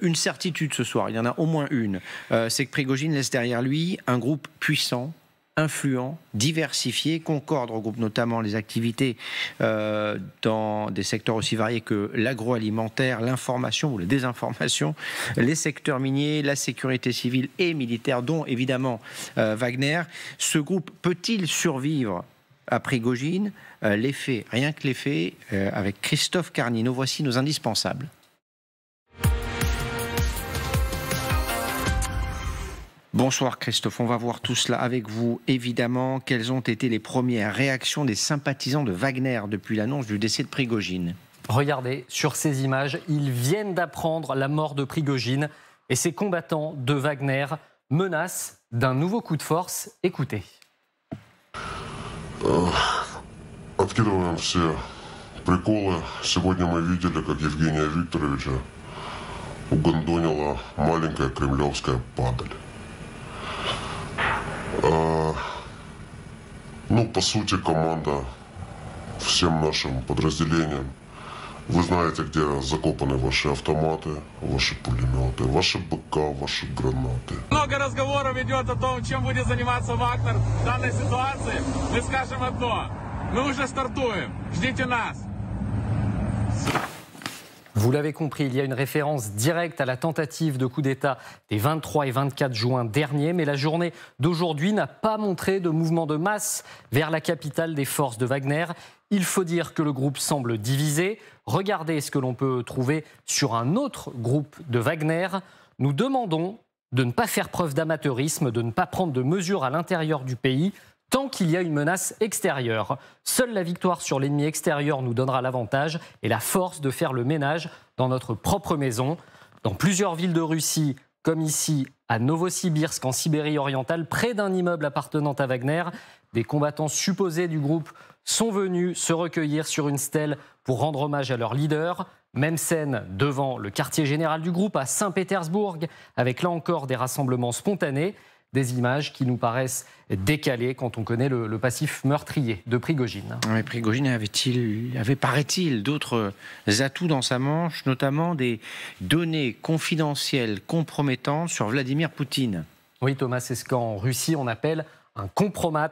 Une certitude ce soir, il y en a au moins une, c'est que Prigojine laisse derrière lui un groupe puissant, influent, diversifié, concorde, regroupe notamment les activités dans des secteurs aussi variés que l'agroalimentaire, l'information ou la désinformation, les secteurs miniers, la sécurité civile et militaire, dont évidemment Wagner. Ce groupe peut-il survivre à Prigojine? Les faits, rien que les faits, avec Christophe Carnino, voici nos indispensables. Bonsoir Christophe, on va voir tout cela avec vous. Évidemment, quelles ont été les premières réactions des sympathisants de Wagner depuis l'annonce du décès de Prigojine? Regardez, sur ces images, ils viennent d'apprendre la mort de Prigojine et ces combattants de Wagner menacent d'un nouveau coup de force. Écoutez. Откидываем все приколы. Сегодня мы видели, как Евгения Викторовича угандонила маленькая кремлевская падаль. Ну, по сути, команда всем нашим подразделениям. Вы знаете, где закопаны ваши автоматы, ваши пулеметы, ваши БК, ваши гранаты. Много разговоров идет о том, чем будет заниматься Вагнер в данной ситуации. Мы скажем одно. Мы уже стартуем. Ждите нас. Vous l'avez compris, il y a une référence directe à la tentative de coup d'État des 23 et 24 juin dernier, mais la journée d'aujourd'hui n'a pas montré de mouvement de masse vers la capitale des forces de Wagner. Il faut dire que le groupe semble divisé. Regardez ce que l'on peut trouver sur un autre groupe de Wagner. Nous demandons de ne pas faire preuve d'amateurisme, de ne pas prendre de mesures à l'intérieur du pays, tant qu'il y a une menace extérieure. Seule la victoire sur l'ennemi extérieur nous donnera l'avantage et la force de faire le ménage dans notre propre maison. Dans plusieurs villes de Russie, comme ici à Novosibirsk en Sibérie orientale, près d'un immeuble appartenant à Wagner, des combattants supposés du groupe sont venus se recueillir sur une stèle pour rendre hommage à leur leader. Même scène devant le quartier général du groupe à Saint-Pétersbourg, avec là encore des rassemblements spontanés. Des images qui nous paraissent décalées quand on connaît le passif meurtrier de Prigojine. Mais Prigojine avait, paraît-il, d'autres atouts dans sa manche, notamment des données confidentielles compromettantes sur Vladimir Poutine. Oui, Thomas, c'est ce qu'en Russie on appelle un compromat.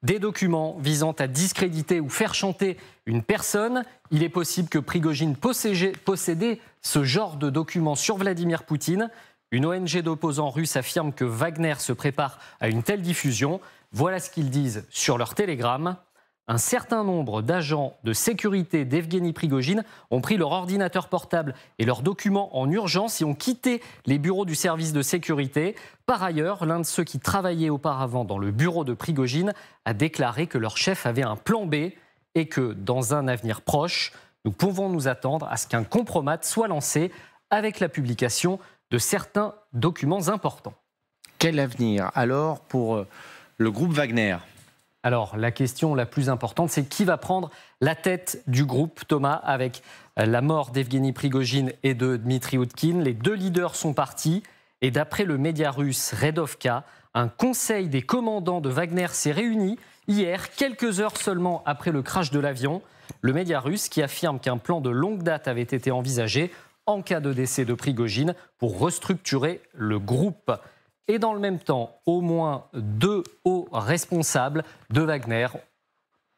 Des documents visant à discréditer ou faire chanter une personne. Il est possible que Prigojine possédait ce genre de documents sur Vladimir Poutine. Une ONG d'opposants russes affirme que Wagner se prépare à une telle diffusion. Voilà ce qu'ils disent sur leur télégramme. Un certain nombre d'agents de sécurité d'Evgeny Prigojine ont pris leur ordinateur portable et leurs documents en urgence et ont quitté les bureaux du service de sécurité. Par ailleurs, l'un de ceux qui travaillaient auparavant dans le bureau de Prigojine a déclaré que leur chef avait un plan B et que, dans un avenir proche, nous pouvons nous attendre à ce qu'un compromat soit lancé avec la publication de certains documents importants. Quel avenir alors pour le groupe Wagner ? Alors, la question la plus importante, c'est qui va prendre la tête du groupe, Thomas, avec la mort d'Evgeny Prigojine et de Dmitri Utkin. Les deux leaders sont partis et d'après le média russe Redovka, un conseil des commandants de Wagner s'est réuni hier, quelques heures seulement après le crash de l'avion. Le média russe qui affirme qu'un plan de longue date avait été envisagé en cas de décès de Prigojine pour restructurer le groupe. Et dans le même temps, au moins 2 hauts responsables de Wagner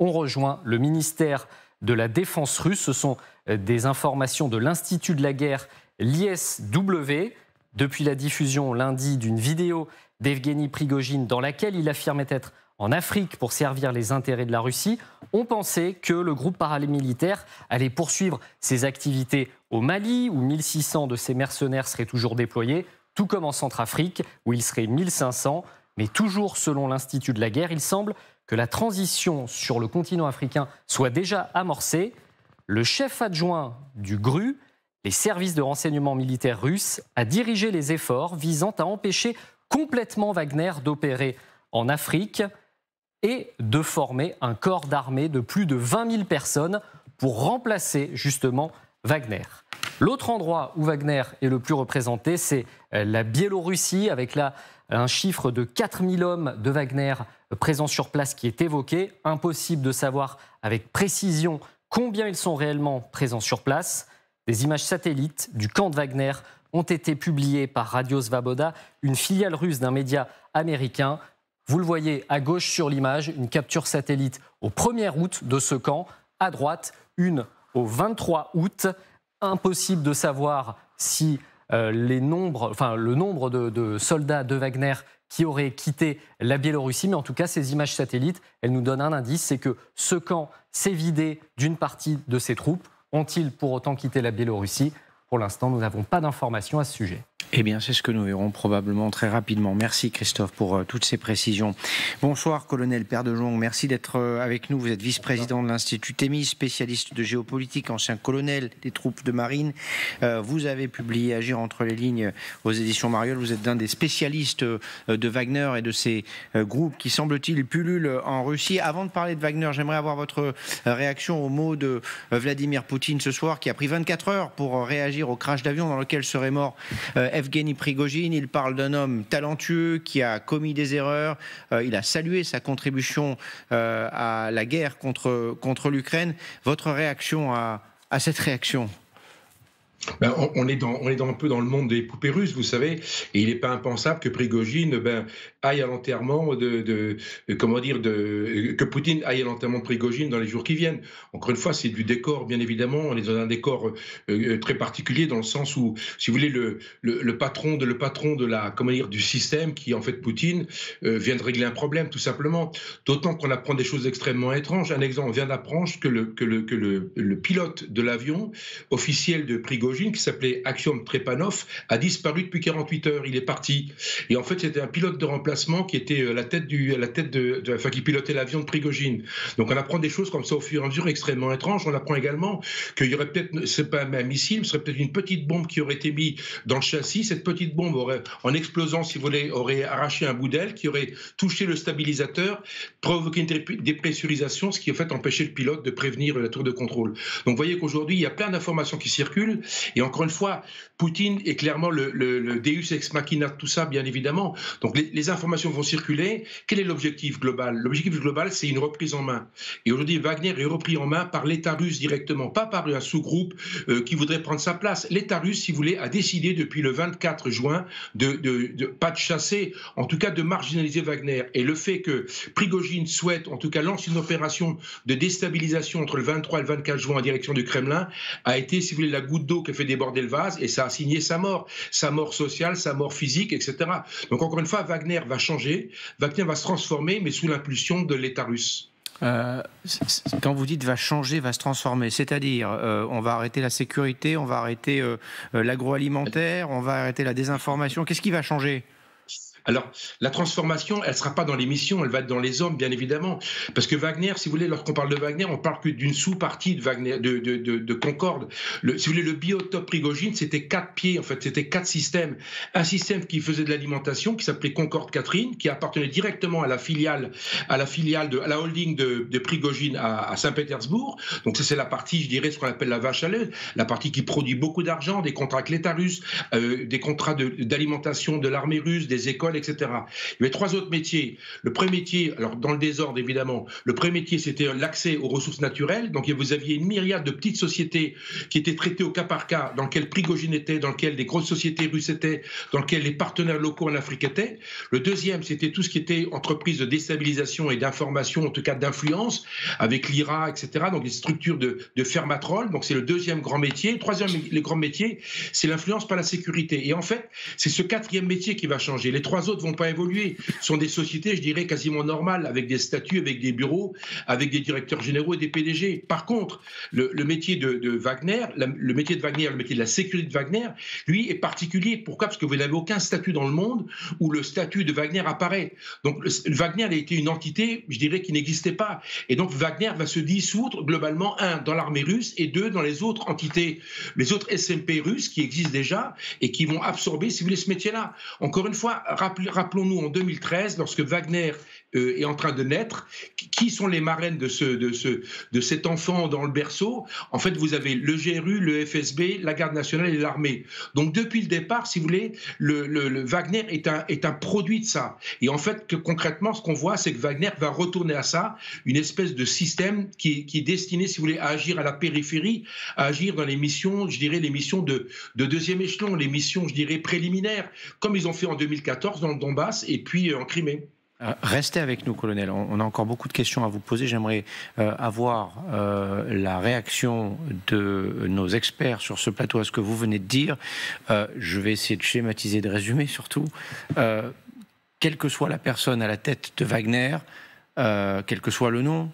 ont rejoint le ministère de la Défense russe. Ce sont des informations de l'Institut de la guerre, l'ISW, depuis la diffusion lundi d'une vidéo d'Evgeny Prigojine dans laquelle il affirmait être en Afrique pour servir les intérêts de la Russie. On pensait que le groupe paramilitaire allait poursuivre ses activités au Mali, où 1600 de ses mercenaires seraient toujours déployés, tout comme en Centrafrique, où ils seraient 1500. Mais toujours selon l'Institut de la guerre, il semble que la transition sur le continent africain soit déjà amorcée. Le chef adjoint du GRU, les services de renseignement militaire russes, a dirigé les efforts visant à empêcher complètement Wagner d'opérer en Afrique et de former un corps d'armée de plus de 20 000 personnes pour remplacer justement Wagner. L'autre endroit où Wagner est le plus représenté, c'est la Biélorussie, avec là un chiffre de 4 000 hommes de Wagner présents sur place qui est évoqué. Impossible de savoir avec précision combien ils sont réellement présents sur place. Des images satellites du camp de Wagner ont été publiées par Radio Svaboda, une filiale russe d'un média américain. Vous le voyez à gauche sur l'image, une capture satellite au 1er août de ce camp. À droite, une au 23 août. Impossible de savoir si le nombre de soldats de Wagner qui auraient quitté la Biélorussie. Mais en tout cas, ces images satellites, elles nous donnent un indice, c'est que ce camp s'est vidé d'une partie de ses troupes. Ont-ils pour autant quitté la Biélorussie ? Pour l'instant, nous n'avons pas d'informations à ce sujet. Eh bien, c'est ce que nous verrons probablement très rapidement. Merci Christophe pour toutes ces précisions. Bonsoir, colonel Père de Jong. Merci d'être avec nous. Vous êtes vice-président de l'Institut Thémis, spécialiste de géopolitique, ancien colonel des troupes de marine. Vous avez publié Agir entre les lignes aux éditions Mariol. Vous êtes l'un des spécialistes de Wagner et de ces groupes qui, semble-t-il, pullulent en Russie. Avant de parler de Wagner, j'aimerais avoir votre réaction aux mots de Vladimir Poutine ce soir, qui a pris 24 heures pour réagir au crash d'avion dans lequel serait mort Evgeny Prigojine. Il parle d'un homme talentueux qui a commis des erreurs. Il a salué sa contribution à la guerre contre l'Ukraine. Votre réaction à cette réaction ? Ben, on est un peu dans le monde des poupées russes, vous savez, et il n'est pas impensable que Prigojine aille à l'enterrement que Poutine aille à l'enterrement de Prigojine dans les jours qui viennent. Encore une fois, c'est du décor, bien évidemment. On est dans un décor très particulier dans le sens où, si vous voulez, le patron de la, du système, qui est en fait Poutine, vient de régler un problème, tout simplement. D'autant qu'on apprend des choses extrêmement étranges. Un exemple, on vient d'apprendre que le pilote de l'avion officiel de Prigojine, qui s'appelait Axiom Trepanov, a disparu depuis 48 heures. Il est parti. Et en fait, c'était un pilote de remplacement qui était qui pilotait l'avion de Prigojine. Donc, on apprend des choses comme ça au fur et à mesure extrêmement étranges. On apprend également qu'il y aurait peut-être, c'est pas un missile, ce serait peut-être une petite bombe qui aurait été mise dans le châssis. Cette petite bombe aurait, en explosant, si vous voulez, aurait arraché un bout d'aile qui aurait touché le stabilisateur, provoqué une dépressurisation, ce qui en fait empêchait le pilote de prévenir la tour de contrôle. Donc, vous voyez qu'aujourd'hui, il y a plein d'informations qui circulent. Et encore une fois, Poutine est clairement le deus ex machina de tout ça, bien évidemment. Donc les informations vont circuler. Quel est l'objectif global ? L'objectif global, c'est une reprise en main. Et aujourd'hui, Wagner est repris en main par l'État russe directement, pas par un sous-groupe qui voudrait prendre sa place. L'État russe, si vous voulez, a décidé depuis le 24 juin pas de chasser, en tout cas de marginaliser Wagner. Et le fait que Prigojine souhaite, en tout cas, lance une opération de déstabilisation entre le 23 et le 24 juin en direction du Kremlin, a été, si vous voulez, la goutte d'eau qui a fait déborder le vase, et ça a signé sa mort sociale, sa mort physique, etc. Donc encore une fois, Wagner va changer, Wagner va se transformer, mais sous l'impulsion de l'État russe. Quand vous dites va changer, va se transformer, c'est-à-dire on va arrêter la sécurité, on va arrêter l'agroalimentaire, on va arrêter la désinformation, qu'est-ce qui va changer ? Alors, la transformation, elle ne sera pas dans les missions, elle va être dans les hommes, bien évidemment. Parce que Wagner, si vous voulez, lorsqu'on parle de Wagner, on parle que d'une sous-partie de Wagner, de Concorde. Si vous voulez, le biotope Prigojine, c'était 4 pieds, en fait, c'était 4 systèmes. Un système qui faisait de l'alimentation, qui s'appelait Concorde Catherine, qui appartenait directement à la holding de Prigojine à Saint-Pétersbourg. Donc ça, c'est la partie, je dirais, ce qu'on appelle la vache à lait, la partie qui produit beaucoup d'argent, des contrats avec l'État russe, des contrats d'alimentation de l'armée russe, des écoles, etc. Il y avait 3 autres métiers. Le premier métier, alors dans le désordre évidemment, le premier métier c'était l'accès aux ressources naturelles. Donc vous aviez une myriade de petites sociétés qui étaient traitées au cas par cas, dans lesquelles Prigojine était, dans lesquelles des grosses sociétés russes étaient, dans lesquelles les partenaires locaux en Afrique étaient. Le deuxième, c'était tout ce qui était entreprise de déstabilisation et d'information, en tout cas d'influence, avec l'IRA, etc. Donc les structures de fermatrol. Donc c'est le deuxième grand métier. Le troisième grand métier, c'est l'influence par la sécurité. Et en fait, c'est ce 4e métier qui va changer. Les 3 autres vont pas évoluer. Ce sont des sociétés, je dirais, quasiment normales, avec des statuts, avec des bureaux, avec des directeurs généraux et des PDG. Par contre, le métier de Wagner, le métier de Wagner, le métier de la sécurité de Wagner, lui, est particulier. Pourquoi ? Parce que vous n'avez aucun statut dans le monde où le statut de Wagner apparaît. Donc, Wagner a été une entité, je dirais, qui n'existait pas. Et donc, Wagner va se dissoudre globalement, 1, dans l'armée russe, et 2, dans les autres entités, les autres SMP russes qui existent déjà et qui vont absorber, si vous voulez, ce métier-là. Encore une fois, rappelons-nous en 2013, lorsque Wagner est en train de naître, qui sont les marraines de cet enfant dans le berceau? En fait, vous avez le GRU, le FSB, la Garde nationale et l'armée. Donc depuis le départ, si vous voulez, le Wagner est un produit de ça. Et en fait, concrètement, ce qu'on voit, c'est que Wagner va retourner à ça, une espèce de système qui est destiné, si vous voulez, à agir à la périphérie, à agir dans les missions, je dirais, les missions de deuxième échelon, les missions, je dirais, préliminaires, comme ils ont fait en 2014 dans le Donbass et puis en Crimée. Restez avec nous, colonel. On a encore beaucoup de questions à vous poser. J'aimerais avoir la réaction de nos experts sur ce plateau à ce que vous venez de dire. Je vais essayer de schématiser, de résumer surtout. Quelle que soit la personne à la tête de Wagner, quel que soit le nom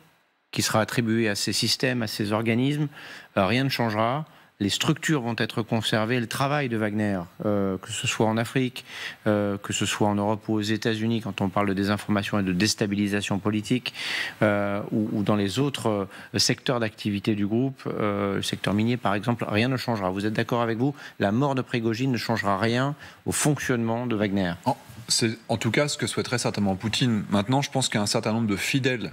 qui sera attribué à ces systèmes, à ces organismes, rien ne changera. Les structures vont être conservées, le travail de Wagner, que ce soit en Afrique, que ce soit en Europe ou aux États-Unis, quand on parle de désinformation et de déstabilisation politique, ou dans les autres secteurs d'activité du groupe, le secteur minier par exemple, rien ne changera. Vous êtes d'accord avec vous? La mort de Prigojine ne changera rien au fonctionnement de Wagner. C'est en tout cas ce que souhaiterait certainement Poutine. Maintenant, je pense qu'il y a un certain nombre de fidèles,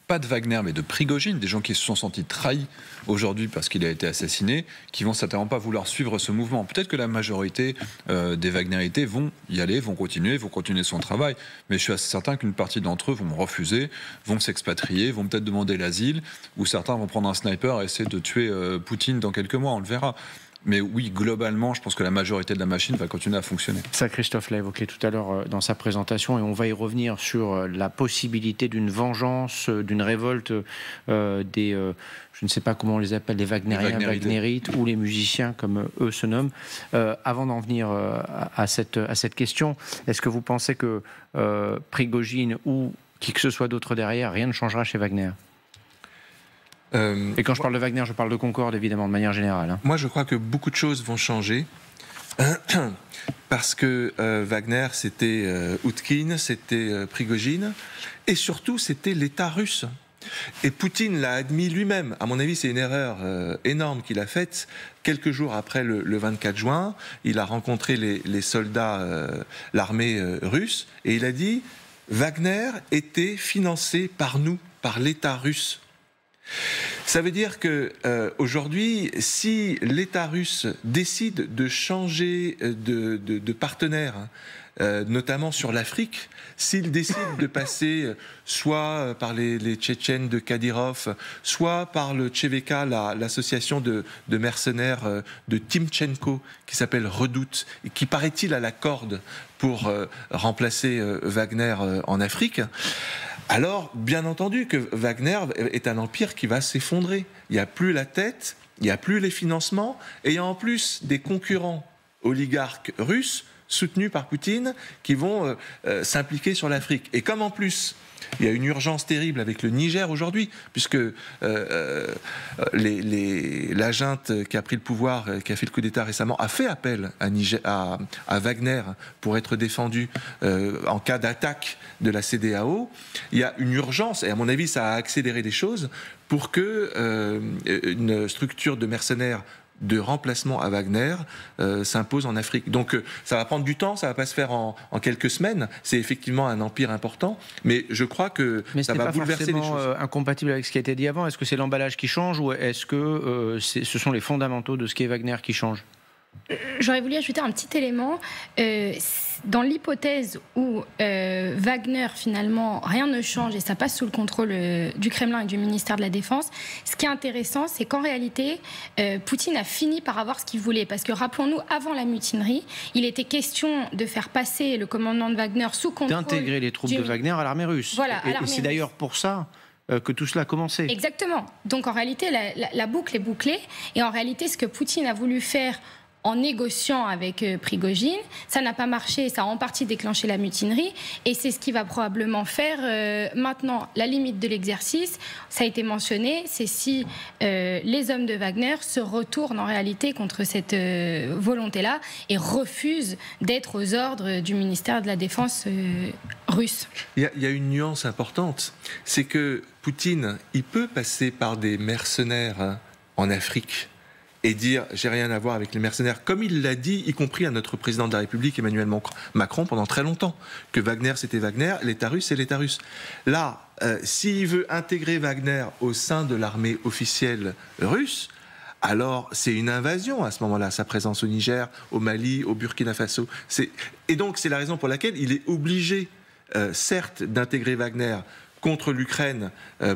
pas de Wagner, mais de Prigojine, des gens qui se sont sentis trahis aujourd'hui parce qu'il a été assassiné, qui vont certainement pas vouloir suivre ce mouvement. Peut-être que la majorité des Wagnerités vont y aller, vont continuer son travail, mais je suis assez certain qu'une partie d'entre eux vont refuser, vont s'expatrier, vont peut-être demander l'asile, ou certains vont prendre un sniper et essayer de tuer Poutine dans quelques mois, on le verra. Mais oui, globalement, je pense que la majorité de la machine va continuer à fonctionner. Ça, Christophe l'a évoqué tout à l'heure dans sa présentation, et on va y revenir sur la possibilité d'une vengeance, d'une révolte des, je ne sais pas comment on les appelle, les Wagnériens, Wagnerites, ou les musiciens, comme eux se nomment. Avant d'en venir à cette question, est-ce que vous pensez que Prigojine ou qui que ce soit d'autre derrière, rien ne changera chez Wagner ? Et quand je parle de Wagner, je parle de Concorde, évidemment, de manière générale. Moi, je crois que beaucoup de choses vont changer. Parce que Wagner, c'était Outkine, c'était Prigojine, et surtout, c'était l'État russe. Et Poutine l'a admis lui-même. À mon avis, c'est une erreur énorme qu'il a faite. Quelques jours après le 24 juin, il a rencontré les soldats, l'armée russe, et il a dit « Wagner était financé par nous, par l'État russe ». Ça veut dire que aujourd'hui, si l'État russe décide de changer de partenaire, notamment sur l'Afrique, s'il décide de passer soit par les Tchétchènes de Kadyrov, soit par le Tchéveka, l'association de mercenaires de Timchenko, qui s'appelle Redoute, et qui paraît-il a la corde pour remplacer Wagner en Afrique, alors, bien entendu que Wagner est un empire qui va s'effondrer. Il n'y a plus la tête, il n'y a plus les financements, et il y a en plus des concurrents oligarques russes soutenus par Poutine qui vont s'impliquer sur l'Afrique. Et comme en plus, il y a une urgence terrible avec le Niger aujourd'hui, puisque la junte qui a pris le pouvoir, qui a fait le coup d'État récemment, a fait appel à Wagner pour être défendu en cas d'attaque de la CEDEAO. Il y a une urgence, et à mon avis, ça a accéléré les choses, pour que une structure de mercenaires de remplacement à Wagner s'impose en Afrique. Donc ça va prendre du temps, ça ne va pas se faire en quelques semaines. C'est effectivement un empire important, mais je crois que ça va bouleverser les choses. Mais ce n'est pas forcément incompatible avec ce qui a été dit avant. Est-ce que c'est l'emballage qui change, ou est-ce que ce sont les fondamentaux de ce qu'est Wagner qui changent ? J'aurais voulu ajouter un petit élément. Dans l'hypothèse où Wagner, finalement, rien ne change et ça passe sous le contrôle du Kremlin et du ministère de la Défense, ce qui est intéressant, c'est qu'en réalité, Poutine a fini par avoir ce qu'il voulait. Parce que, rappelons-nous, avant la mutinerie, il était question de faire passer le commandement de Wagner sous contrôle... D'intégrer les troupes de Wagner à l'armée russe. Voilà, et c'est d'ailleurs pour ça que tout cela a commencé. Exactement. Donc, en réalité, la boucle est bouclée. Et en réalité, ce que Poutine a voulu faire en négociant avec Prigojine, ça n'a pas marché, ça a en partie déclenché la mutinerie, et c'est ce qui va probablement faire maintenant la limite de l'exercice. Ça a été mentionné, c'est si les hommes de Wagner se retournent en réalité contre cette volonté-là et refusent d'être aux ordres du ministère de la Défense russe. Il y a une nuance importante, c'est que Poutine, il peut passer par des mercenaires en Afrique et dire « j'ai rien à voir avec les mercenaires », comme il l'a dit, y compris à notre président de la République, Emmanuel Macron, pendant très longtemps, que Wagner c'était Wagner, l'État russe c'est l'État russe. Là, s'il veut intégrer Wagner au sein de l'armée officielle russe, alors c'est une invasion à ce moment-là, sa présence au Niger, au Mali, au Burkina Faso. Et donc c'est la raison pour laquelle il est obligé, certes, d'intégrer Wagner contre l'Ukraine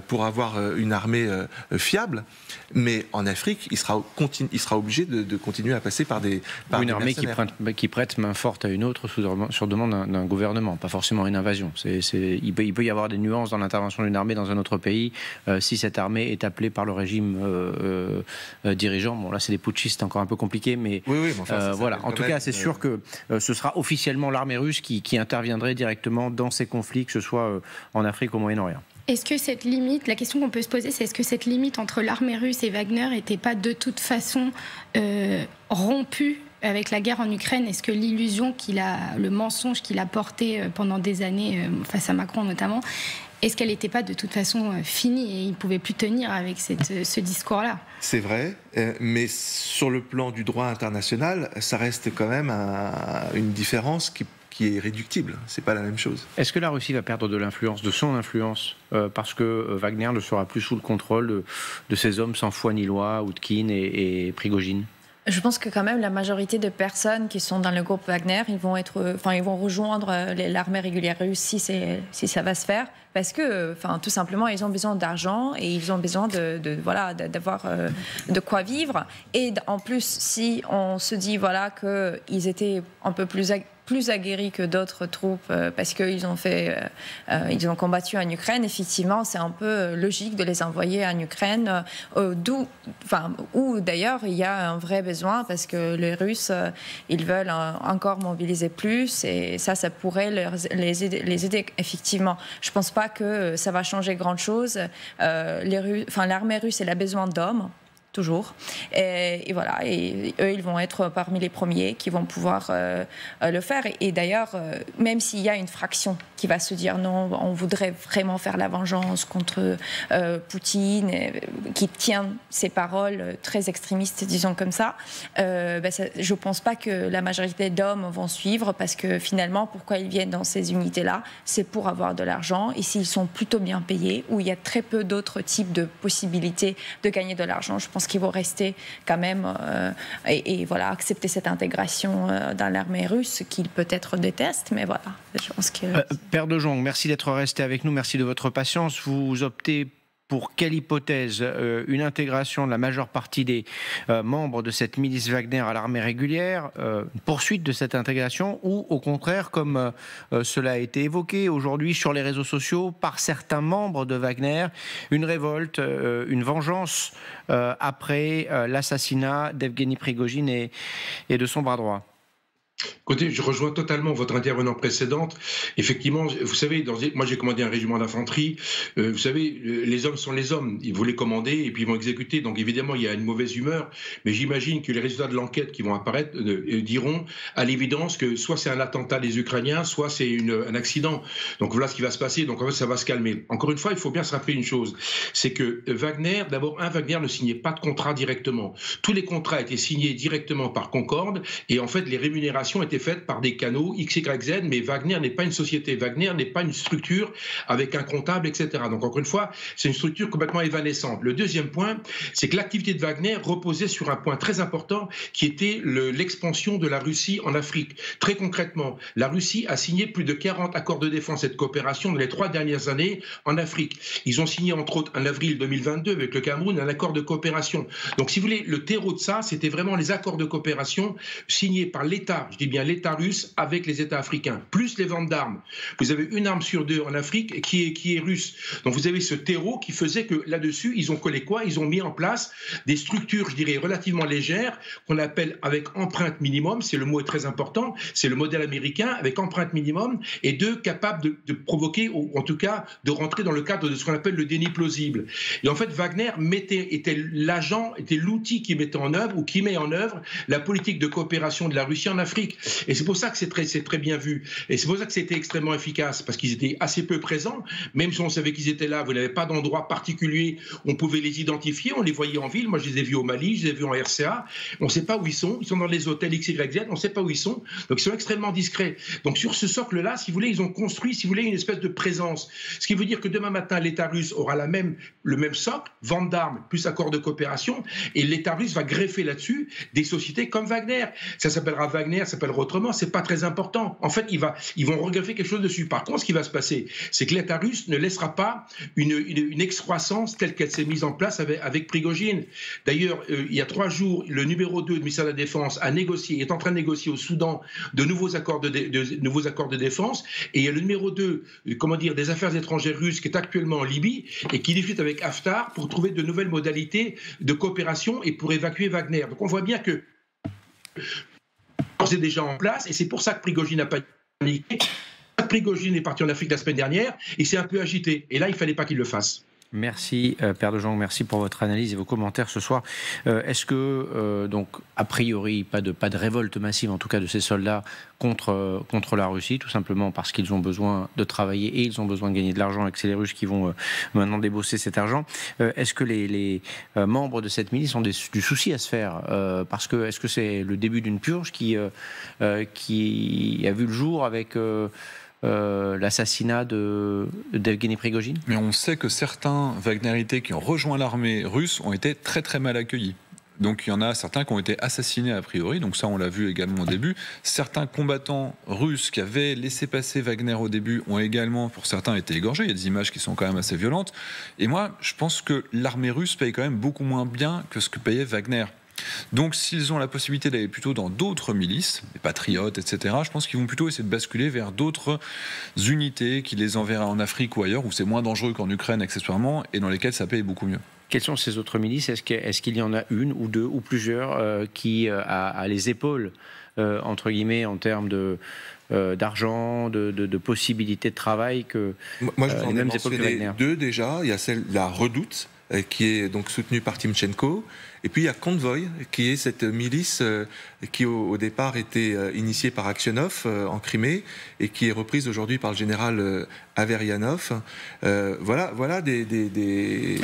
pour avoir une armée fiable, mais en Afrique, il sera obligé de continuer à passer par des armée qui prête main forte à une autre sur demande d'un gouvernement, pas forcément une invasion. Il peut y avoir des nuances dans l'intervention d'une armée dans un autre pays si cette armée est appelée par le régime dirigeant. Bon, là, c'est des putschistes, encore un peu compliqué, mais voilà. En tout cas, c'est sûr que ce sera officiellement l'armée russe qui interviendrait directement dans ces conflits, que ce soit en Afrique ou au Moyen-Orient. Est-ce que cette limite, la question qu'on peut se poser, c'est est-ce que cette limite entre l'armée russe et Wagner n'était pas de toute façon rompue avec la guerre en Ukraine? Est-ce que l'illusion le mensonge qu'il a porté pendant des années, face à Macron notamment, est-ce qu'elle n'était pas de toute façon finie et il ne pouvait plus tenir avec ce discours-là? C'est vrai, mais sur le plan du droit international, ça reste quand même une différence qui est réductible, c'est pas la même chose. Est-ce que la Russie va perdre de son influence, parce que Wagner ne sera plus sous le contrôle de ces hommes sans foi ni loi, Outkine et Prigojine? Je pense que quand même la majorité de personnes qui sont dans le groupe Wagner, ils vont rejoindre l'armée régulière russe si ça va se faire, parce que, tout simplement, ils ont besoin d'argent et ils ont besoin d'avoir de quoi vivre. Et en plus, si on se dit qu'ils étaient un peu plus aguerris que d'autres troupes parce qu'ils ont combattu en Ukraine, effectivement, c'est un peu logique de les envoyer en Ukraine, où d'ailleurs il y a un vrai besoin parce que les Russes, ils veulent encore mobiliser plus et ça pourrait les aider effectivement. Je pense pas que ça va changer grand-chose. L'armée russe, elle a besoin d'hommes. Toujours. Et voilà. Et eux, ils vont être parmi les premiers qui vont pouvoir le faire. Et d'ailleurs, même s'il y a une fraction qui va se dire non, on voudrait vraiment faire la vengeance contre Poutine, qui tient ses paroles très extrémistes, disons comme ça, je ne pense pas que la majorité d'hommes vont suivre parce que finalement, pourquoi ils viennent dans ces unités-là? C'est pour avoir de l'argent. Et s'ils sont plutôt bien payés, où il y a très peu d'autres types de possibilités de gagner de l'argent, je pense qu'ils vont rester quand même accepter cette intégration dans l'armée russe qu'ils peut-être détestent, mais voilà, je pense que... Père de Jong, merci d'être resté avec nous, merci de votre patience. Vous optez pour quelle hypothèse? Une intégration de la majeure partie des membres de cette milice Wagner à l'armée régulière, une poursuite de cette intégration, ou au contraire, comme cela a été évoqué aujourd'hui sur les réseaux sociaux par certains membres de Wagner, une révolte, une vengeance après l'assassinat d'Evgeny Prigojine et de son bras droit? Écoutez, je rejoins totalement votre intervenant précédente. Effectivement, vous savez, moi j'ai commandé un régiment d'infanterie. Vous savez, les hommes sont les hommes. Ils vont les commander et puis ils vont exécuter. Donc évidemment, il y a une mauvaise humeur. Mais j'imagine que les résultats de l'enquête qui vont apparaître diront à l'évidence que soit c'est un attentat des Ukrainiens, soit c'est un accident. Donc voilà ce qui va se passer. Donc en fait, ça va se calmer. Encore une fois, il faut bien se rappeler une chose. C'est que Wagner, d'abord, Wagner ne signait pas de contrat directement. Tous les contrats étaient signés directement par Concorde. Et en fait, les rémunérations étaient faites par des canaux X, Y, Z, mais Wagner n'est pas une société, Wagner n'est pas une structure avec un comptable, etc. Donc encore une fois, c'est une structure complètement évanescente. Le deuxième point, c'est que l'activité de Wagner reposait sur un point très important qui était l'expansion de la Russie en Afrique. Très concrètement, la Russie a signé plus de 40 accords de défense et de coopération dans les 3 dernières années en Afrique. Ils ont signé entre autres en avril 2022 avec le Cameroun un accord de coopération. Donc si vous voulez, le terreau de ça, c'était vraiment les accords de coopération signés par l'État, je dis bien l'État russe avec les États africains, plus les ventes d'armes. Vous avez une arme sur 2 en Afrique qui est russe. Donc vous avez ce terreau qui faisait que là-dessus, ils ont collé quoi? Ils ont mis en place des structures, je dirais, relativement légères, qu'on appelle avec empreinte minimum, le mot est très important, c'est le modèle américain, avec empreinte minimum, et capables de provoquer, ou en tout cas de rentrer dans le cadre de ce qu'on appelle le déni plausible. Et en fait, Wagner était l'agent, était l'outil qui mettait en œuvre, ou qui met en œuvre, la politique de coopération de la Russie en Afrique. Et c'est pour ça que c'est très bien vu. Et c'est pour ça que c'était extrêmement efficace, parce qu'ils étaient assez peu présents, même si on savait qu'ils étaient là, vous n'avez pas d'endroit particulier, on pouvait les identifier, on les voyait en ville. Moi, je les ai vus au Mali, je les ai vus en RCA, on ne sait pas où ils sont dans les hôtels XYZ, on ne sait pas où ils sont, donc ils sont extrêmement discrets. Donc sur ce socle-là, si vous voulez, ils ont construit, si vous voulez, une espèce de présence. Ce qui veut dire que demain matin, l'État russe aura le même socle, vente d'armes plus accord de coopération, et l'État russe va greffer là-dessus des sociétés comme Wagner. Ça s'appellera Wagner, ça s'appellera autrement, c'est pas très important. En fait, ils vont regreffer quelque chose dessus. Par contre, ce qui va se passer, c'est que l'État russe ne laissera pas une excroissance telle qu'elle s'est mise en place avec Prigojine. D'ailleurs, il y a 3 jours, le numéro 2 du ministère de la Défense est en train de négocier au Soudan de nouveaux accords de défense, et il y a le numéro 2 des affaires étrangères russes qui est actuellement en Libye et qui discute avec Haftar pour trouver de nouvelles modalités de coopération et pour évacuer Wagner. Donc on voit bien que c'est déjà en place, et c'est pour ça que Prigojine n'a pas paniqué. Prigojine est parti en Afrique la semaine dernière, il s'est un peu agité, et là il ne fallait pas qu'il le fasse. Merci Père de Jong, merci pour votre analyse et vos commentaires ce soir. Est-ce que, donc, a priori, pas de révolte massive, en tout cas de ces soldats, contre la Russie, tout simplement parce qu'ils ont besoin de travailler et ils ont besoin de gagner de l'argent et que c'est les Russes qui vont maintenant débosser cet argent. Est-ce que les membres de cette milice ont du souci à se faire parce que est-ce que c'est le début d'une purge qui a vu le jour avec l'assassinat d'Evgeny Prigojine? Mais on sait que certains Wagnerités qui ont rejoint l'armée russe ont été très très mal accueillis. Donc il y en a certains qui ont été assassinés a priori, donc ça on l'a vu également au début. Certains combattants russes qui avaient laissé passer Wagner au début ont également, pour certains, été égorgés. Il y a des images qui sont quand même assez violentes. Et moi, je pense que l'armée russe paye quand même beaucoup moins bien que ce que payait Wagner. Donc s'ils ont la possibilité d'aller plutôt dans d'autres milices, les patriotes, etc., je pense qu'ils vont plutôt essayer de basculer vers d'autres unités qui les enverra en Afrique ou ailleurs, où c'est moins dangereux qu'en Ukraine accessoirement, et dans lesquelles ça paye beaucoup mieux. Quelles sont ces autres milices? Est-ce qu'il y en a une ou deux ou plusieurs qui a les épaules, entre guillemets, en termes d'argent, de possibilités de travail que moi, je vous les mêmes épaules que Wagner? 2 déjà. Il y a la Redoute, qui est donc soutenue par Timchenko. Et puis il y a Convoy, qui est cette milice qui au départ était initiée par Aksionov en Crimée et qui est reprise aujourd'hui par le général Averianov. Voilà des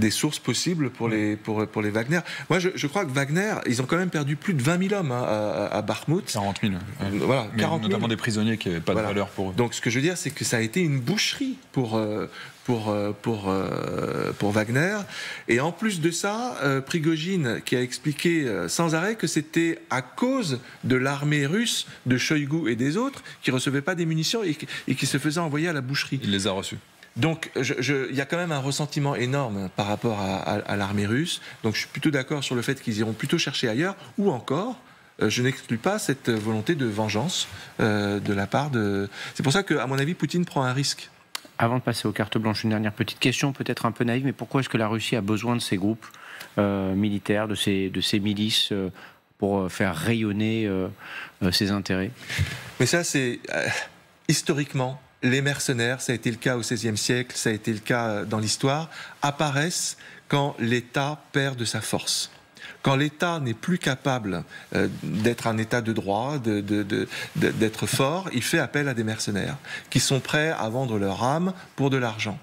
sources possibles pour les Wagner. Moi je crois que Wagner, ils ont quand même perdu plus de 20 000 hommes à Bakhmout. 40 000. Voilà, 40 000. Notamment des prisonniers qui n'avaient pas de valeur pour eux. Donc ce que je veux dire, c'est que ça a été une boucherie pour Wagner. Et en plus de ça, Prigojine qui a expliqué sans arrêt que c'était à cause de l'armée russe, de Shoigu et des autres, qui ne recevaient pas des munitions et qui se faisaient envoyer à la boucherie. Il les a reçus. Donc il y a quand même un ressentiment énorme par rapport à l'armée russe. Donc je suis plutôt d'accord sur le fait qu'ils iront plutôt chercher ailleurs, ou encore je n'exclus pas cette volonté de vengeance de la part de... C'est pour ça qu'à mon avis, Poutine prend un risque. Avant de passer aux cartes blanches, une dernière petite question, peut-être un peu naïve, mais pourquoi est-ce que la Russie a besoin de ces groupes militaires, de ces milices, pour faire rayonner ses intérêts? Mais ça, c'est historiquement, les mercenaires, ça a été le cas au XVIe siècle, ça a été le cas dans l'histoire, apparaissent quand l'État perd de sa force. Quand l'État n'est plus capable d'être un État de droit, d'être fort, il fait appel à des mercenaires qui sont prêts à vendre leur âme pour de l'argent.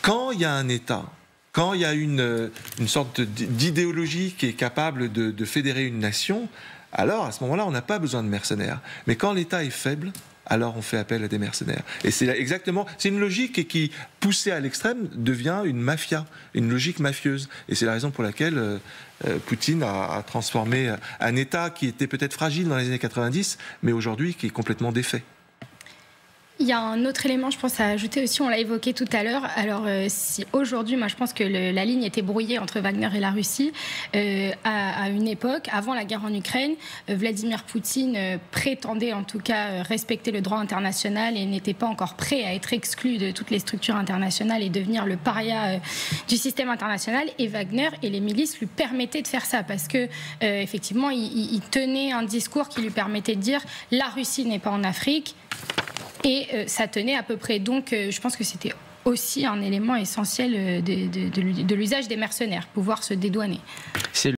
Quand il y a un État, quand il y a une sorte d'idéologie qui est capable de fédérer une nation, alors à ce moment-là, on n'a pas besoin de mercenaires. Mais quand l'État est faible, alors on fait appel à des mercenaires. Et c'est exactement, c'est une logique qui, poussée à l'extrême, devient une mafia, une logique mafieuse. Et c'est la raison pour laquelle Poutine a transformé un État qui était peut-être fragile dans les années 90, mais aujourd'hui qui est complètement défait. Il y a un autre élément, je pense, à ajouter aussi, on l'a évoqué tout à l'heure. Alors, si aujourd'hui, moi, je pense que la ligne était brouillée entre Wagner et la Russie. À une époque, avant la guerre en Ukraine, Vladimir Poutine prétendait en tout cas respecter le droit international et n'était pas encore prêt à être exclu de toutes les structures internationales et devenir le paria du système international. Et Wagner et les milices lui permettaient de faire ça parce que, effectivement, il tenait un discours qui lui permettait de dire la Russie n'est pas en Afrique. Et ça tenait à peu près. Donc, je pense que c'était aussi un élément essentiel de l'usage des mercenaires, pouvoir se dédouaner.